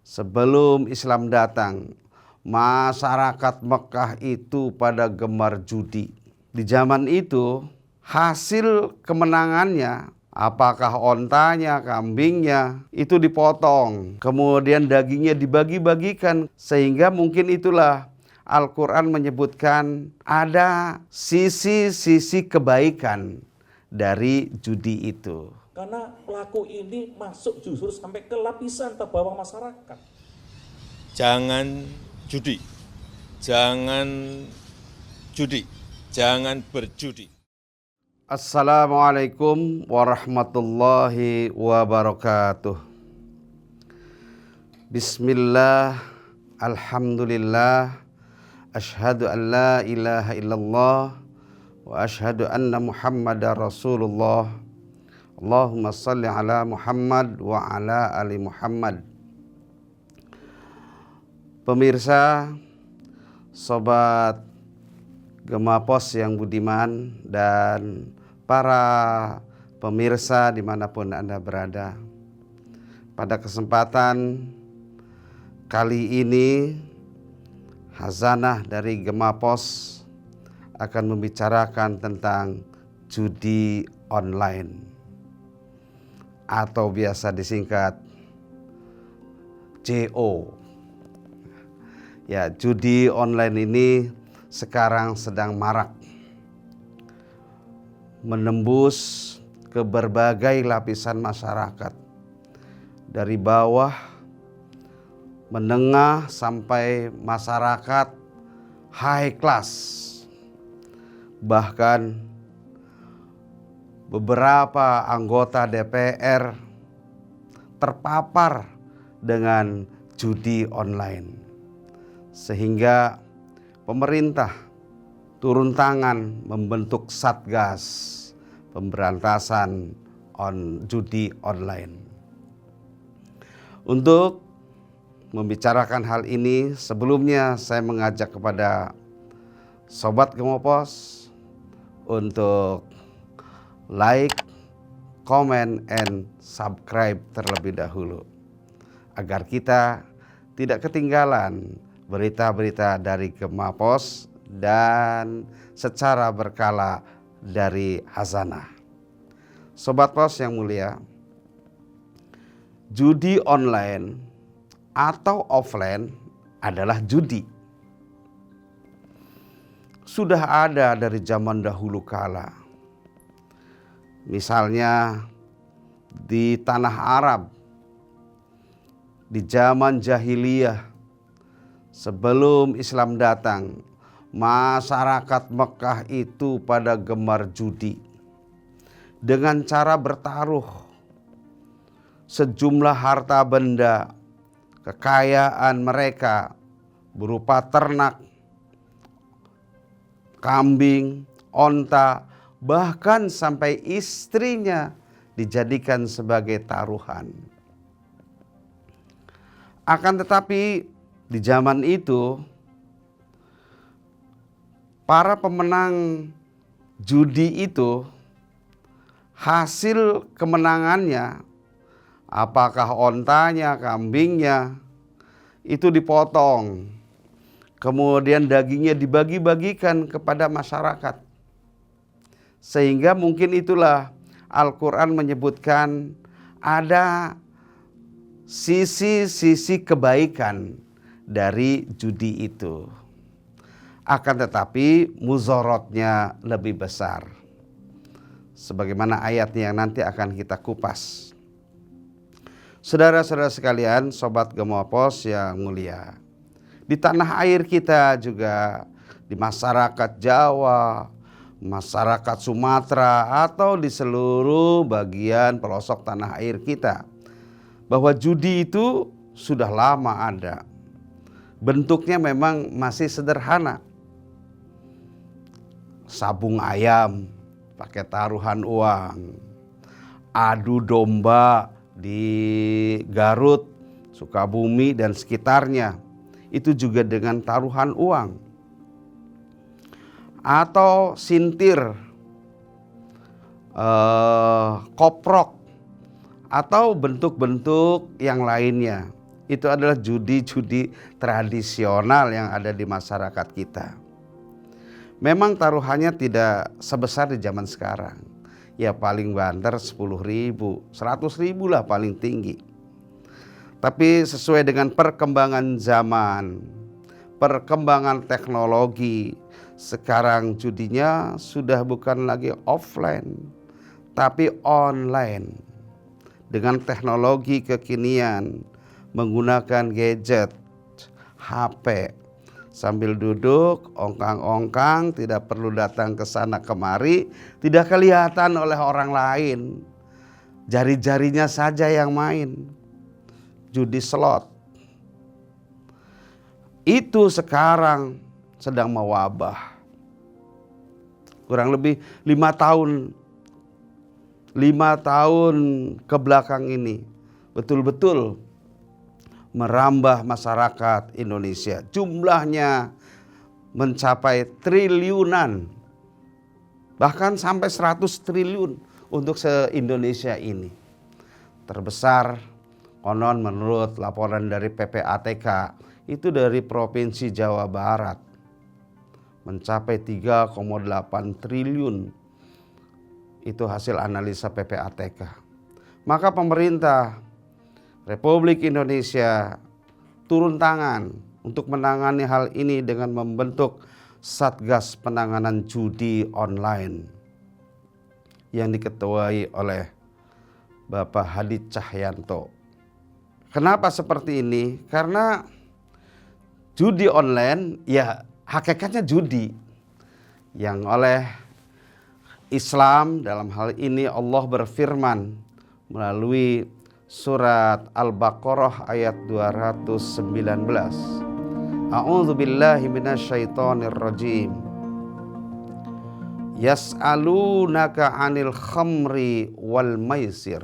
Sebelum Islam datang, masyarakat Mekah itu pada gemar judi. Di zaman itu, hasil kemenangannya, apakah ontanya, kambingnya, itu dipotong. Kemudian dagingnya dibagi-bagikan. Sehingga mungkin itulah Al-Quran menyebutkan ada sisi-sisi kebaikan dari judi itu. Karena pelaku ini masuk justru sampai ke lapisan terbawah masyarakat. Jangan judi, jangan judi, jangan berjudi. Assalamualaikum warahmatullahi wabarakatuh. Bismillah, alhamdulillah, asyhadu an la ilaha illallah, wa asyhadu anna Muhammadar Rasulullah. Allahumma salli ala Muhammad wa ala ali Muhammad. Pemirsa, sobat Gema Pos yang budiman dan para pemirsa dimanapun Anda berada. Pada kesempatan kali ini, Hazanah dari Gema Pos akan membicarakan tentang judi online, atau biasa disingkat JO. Ya, judi online ini sekarang sedang marak menembus ke berbagai lapisan masyarakat, dari bawah, menengah, sampai masyarakat high class. Bahkan beberapa anggota DPR terpapar dengan judi online, sehingga pemerintah turun tangan membentuk Satgas Pemberantasan Judi Online. Untuk membicarakan hal ini, sebelumnya saya mengajak kepada Sobat Gema Pos untuk like, comment, and subscribe terlebih dahulu, agar kita tidak ketinggalan berita-berita dari Gema Pos dan secara berkala dari Hazanah. Sobat Pos yang mulia, judi online atau offline adalah judi. Sudah ada dari zaman dahulu kala. Misalnya di tanah Arab, di zaman jahiliyah, sebelum Islam datang, masyarakat Mekah itu pada gemar judi dengan cara bertaruh sejumlah harta benda, kekayaan mereka berupa ternak, kambing, onta, bahkan sampai istrinya dijadikan sebagai taruhan. Akan tetapi di zaman itu, para pemenang judi itu, hasil kemenangannya, apakah ontanya, kambingnya, itu dipotong. Kemudian dagingnya dibagi-bagikan kepada masyarakat. Sehingga mungkin itulah Al-Quran menyebutkan ada sisi-sisi kebaikan dari judi itu. Akan tetapi muzorotnya lebih besar, sebagaimana ayatnya yang nanti akan kita kupas. Saudara-saudara sekalian, Sobat Gema Pos yang mulia, di tanah air kita juga, di masyarakat Jawa, masyarakat Sumatera, atau di seluruh bagian pelosok tanah air kita, bahwa judi itu sudah lama ada. Bentuknya memang masih sederhana. Sabung ayam pakai taruhan uang, adu domba di Garut, Sukabumi dan sekitarnya, itu juga dengan taruhan uang. Atau sintir, koprok, atau bentuk-bentuk yang lainnya, itu adalah judi-judi tradisional yang ada di masyarakat kita. Memang taruhannya tidak sebesar di zaman sekarang. Ya paling banter 10.000, 100.000 lah paling tinggi. Tapi sesuai dengan perkembangan zaman, perkembangan teknologi, sekarang judinya sudah bukan lagi offline, tapi online. Dengan teknologi kekinian, menggunakan gadget, HP, sambil duduk, ongkang-ongkang, tidak perlu datang ke sana kemari, tidak kelihatan oleh orang lain. Jari-jarinya saja yang main. Judi slot. Itu sekarang sedang mewabah. Kurang lebih 5 tahun ke belakang ini betul-betul merambah masyarakat Indonesia. Jumlahnya mencapai triliunan, bahkan sampai 100 triliun untuk se-Indonesia ini. Terbesar konon menurut laporan dari PPATK itu dari Provinsi Jawa Barat, mencapai 3,8 triliun. Itu hasil analisa PPATK. Maka pemerintah Republik Indonesia turun tangan untuk menangani hal ini dengan membentuk Satgas Penanganan Judi Online yang diketuai oleh Bapak Hadi Cahyanto. Kenapa seperti ini? Karena judi online ya hakikatnya judi yang oleh Islam, dalam hal ini Allah berfirman melalui surat Al-Baqarah ayat 219. A'udzu billahi minasyaitonir rajim. Yas'alunaka 'anil khamri wal maisir.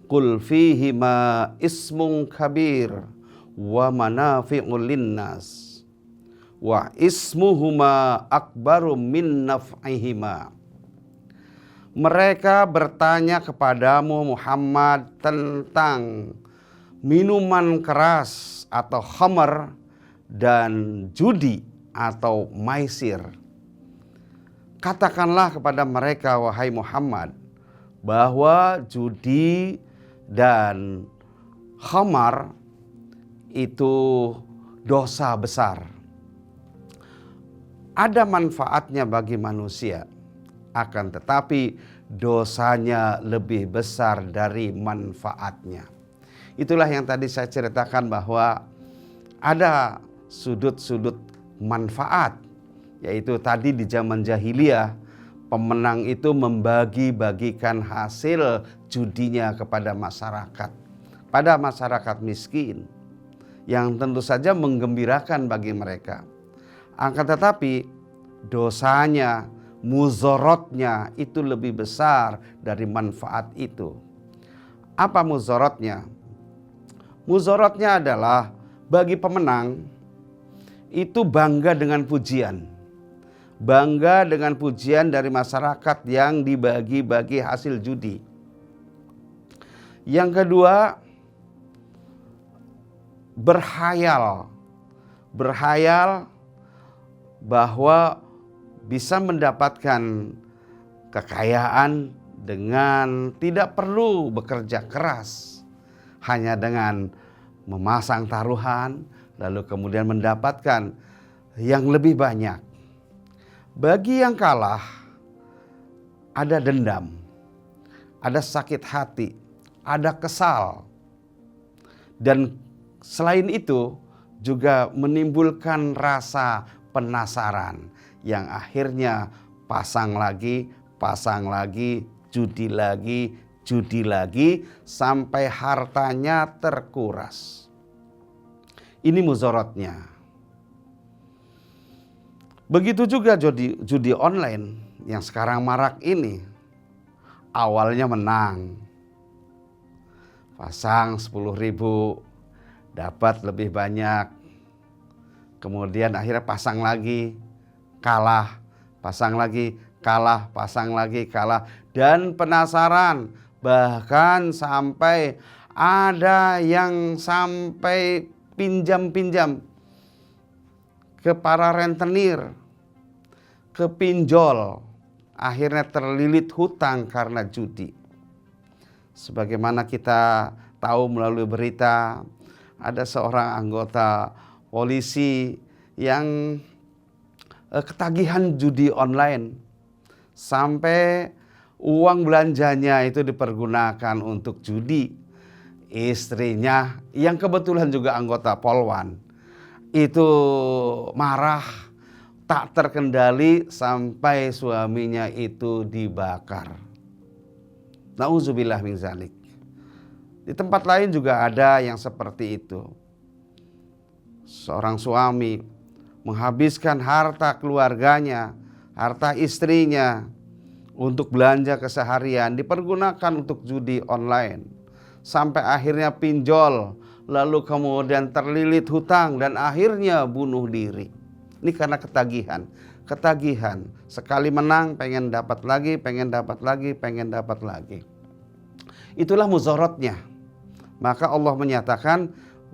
Qul fihima ismun kabir wa manafi'u linnas wa ismuhuma akbaru min naf'ihima. Mereka bertanya kepadamu Muhammad tentang minuman keras atau khamr dan judi atau maisir. Katakanlah kepada mereka wahai Muhammad bahwa judi dan khamar itu dosa besar. Ada manfaatnya bagi manusia, akan tetapi dosanya lebih besar dari manfaatnya. Itulah yang tadi saya ceritakan bahwa ada sudut-sudut manfaat, yaitu tadi di zaman jahiliyah pemenang itu membagi-bagikan hasil judinya kepada masyarakat miskin, yang tentu saja menggembirakan bagi mereka. Akan tetapi dosanya, muzorotnya itu lebih besar dari manfaat itu. Apa muzorotnya? Muzorotnya adalah bagi pemenang itu bangga dengan pujian. Bangga dengan pujian dari masyarakat yang dibagi-bagi hasil judi. Yang kedua, berhayal bahwa bisa mendapatkan kekayaan dengan tidak perlu bekerja keras, hanya dengan memasang taruhan lalu kemudian mendapatkan yang lebih banyak. Bagi yang kalah ada dendam, ada sakit hati, ada kesal, dan selain itu juga menimbulkan rasa penasaran yang akhirnya pasang lagi, judi lagi sampai hartanya terkuras. Ini muzorotnya. Begitu juga judi online yang sekarang marak ini. Awalnya menang, pasang 10.000 dapat lebih banyak. Kemudian akhirnya pasang lagi, kalah, pasang lagi, kalah, pasang lagi, kalah. Dan penasaran, bahkan sampai Ada yang sampai pinjam-pinjam ke para rentenir, ke pinjol, akhirnya terlilit hutang karena judi. Sebagaimana kita tahu melalui berita, ada seorang anggota polisi yang ketagihan judi online, sampai uang belanjanya itu dipergunakan untuk judi. Istrinya yang kebetulan juga anggota Polwan itu marah tak terkendali sampai suaminya itu dibakar. Nauzubillah min zalik. Di tempat lain juga ada yang seperti itu. Seorang suami menghabiskan harta keluarganya, harta istrinya untuk belanja keseharian, dipergunakan untuk judi online. Sampai akhirnya pinjol, lalu kemudian terlilit hutang dan akhirnya bunuh diri. Ini karena ketagihan. Ketagihan, sekali menang pengen dapat lagi, pengen dapat lagi, pengen dapat lagi. Itulah muzorotnya. Maka Allah menyatakan,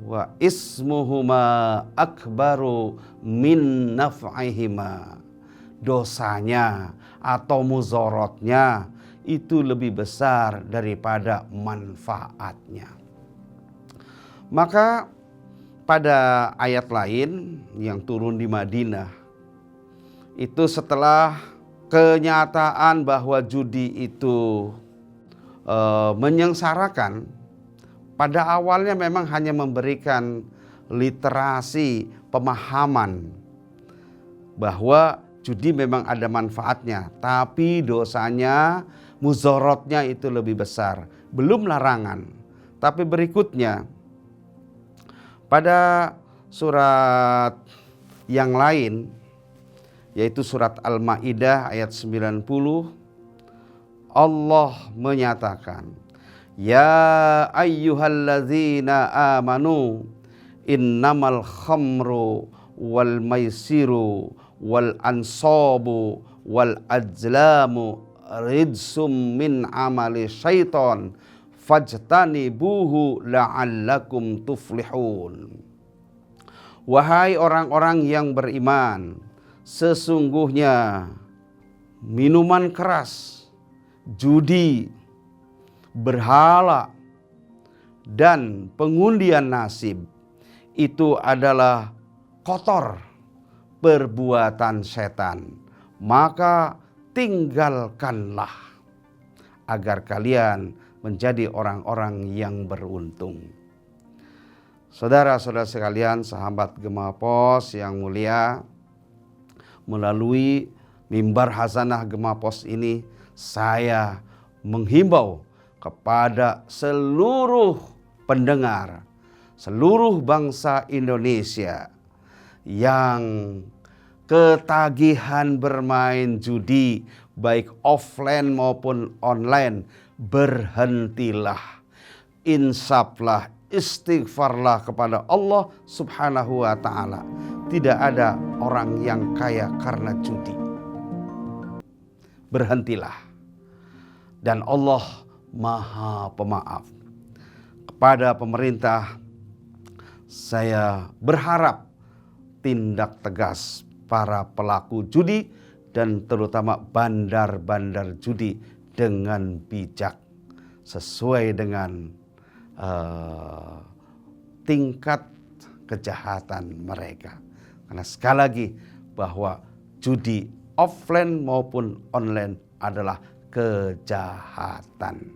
wa ismuhuma akbaru min naf'ihima. Dosanya atau muzorotnya itu lebih besar daripada manfaatnya. Maka pada ayat lain yang turun di Madinah, itu setelah kenyataan bahwa judi itu menyengsarakan, pada awalnya memang hanya memberikan literasi, pemahaman bahwa judi memang ada manfaatnya, tapi dosanya, muzorotnya itu lebih besar. Belum larangan. Tapi berikutnya, pada surat yang lain, yaitu surat Al-Ma'idah ayat 90, Allah menyatakan, ya ayyuhalladzina amanu innamal khamru wal maisiru wal ansabu wal azlamu rijsum min amali syaiton fajtanibuhu la'allakum tuflihun. Wahai orang-orang yang beriman, sesungguhnya minuman keras, judi, berhala, dan pengundian nasib itu adalah kotor, perbuatan setan. Maka tinggalkanlah agar kalian menjadi orang-orang yang beruntung. Saudara-saudara sekalian, sahabat Gema Pos yang mulia, melalui mimbar Hasanah Gema Pos ini, saya menghimbau kepada seluruh pendengar, seluruh bangsa Indonesia yang ketagihan bermain judi, baik offline maupun online, berhentilah, insaflah, istighfarlah kepada Allah Subhanahu wa ta'ala. Tidak ada orang yang kaya karena judi. Berhentilah. Dan Allah Maha Pemaaf. Kepada pemerintah, saya berharap tindak tegas para pelaku judi dan terutama bandar-bandar judi dengan bijak, sesuai dengan tingkat kejahatan mereka. Karena sekali lagi bahwa judi offline maupun online adalah kejahatan.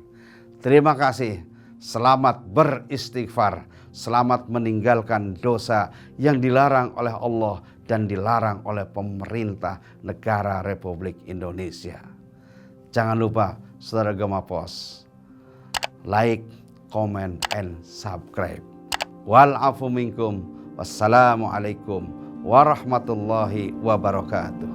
Terima kasih. Selamat beristighfar. Selamat meninggalkan dosa yang dilarang oleh Allah dan dilarang oleh pemerintah negara Republik Indonesia. Jangan lupa, saudara Gema Pos, like, comment, and subscribe. Wal afu minkum. Wassalamualaikum warahmatullahi wabarakatuh.